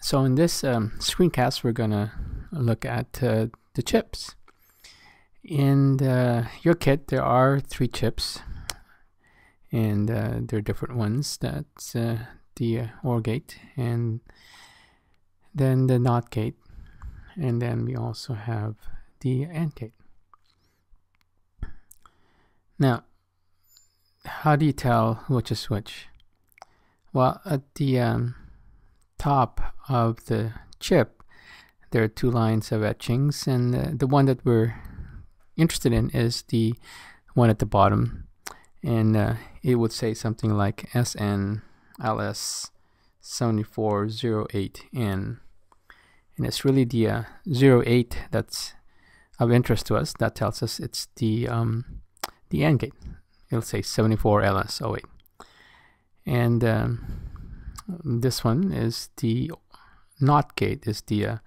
So in this screencast, we're going to look at the chips. In your kit, there are 3 chips, and they're different ones. That's the OR gate, and then the NOT gate, and then we also have the AND gate. Now, how do you tell which is which? Well, at the top of the chip, there are 2 lines of etchings, and the one that we're interested in is the one at the bottom, and it would say something like SN LS 7408N, and it's really the 08 that's of interest to us. That tells us it's the AND gate. It'll say 74LS08, and this one is the NOT gate, is the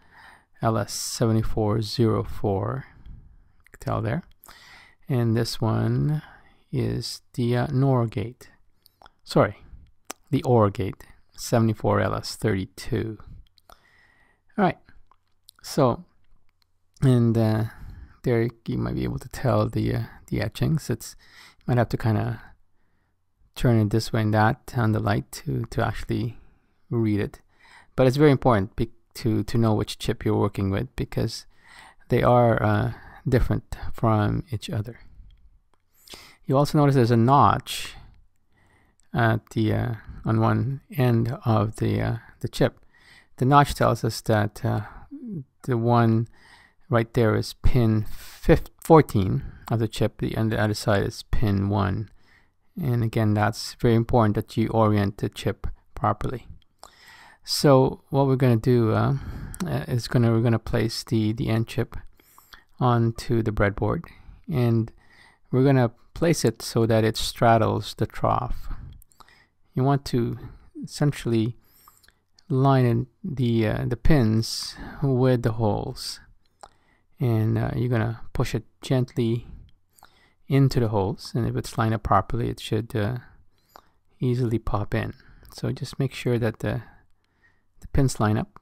LS7404. Tell there, and this one is the NOR gate. Sorry, the OR gate, 74LS32. All right, so and there you might be able to tell the etchings. You might have to kind of turn it this way and that on the light to actually read it, but it's very important to know which chip you're working with, because they are different from each other. You also notice there's a notch at the on one end of the chip. The notch tells us that the one right there is pin 14 of the chip, and the other side is pin 1. And again, that's very important that you orient the chip properly. So what we're going to do is we're going to place the end chip onto the breadboard, and we're going to place it so that it straddles the trough. You want to essentially line in the pins with the holes, and you're going to push it gently into the holes, and if it's lined up properly, it should easily pop in. So just make sure that the pins line up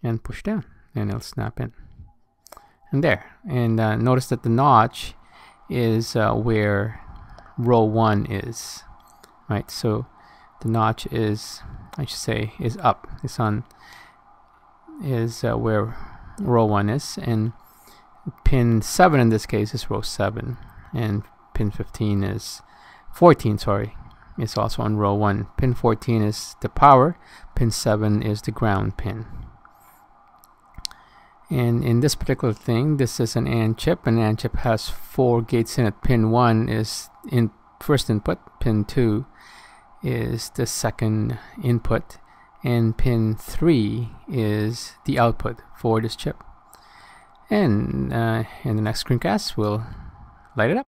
and push down, and it'll snap in. And there, and notice that the notch is where row 1 is, right? So the notch is, I should say, is up. It's on, is where row 1 is, and pin 7 in this case is row 7, and pin 14 is also on row 1. Pin 14 is the power, pin 7 is the ground pin. And in this particular thing, this is an AND chip. An AND chip has 4 gates in it. Pin 1 is in first input, pin 2 is the second input, and pin 3 is the output for this chip. And in the next screencast, we'll light it up.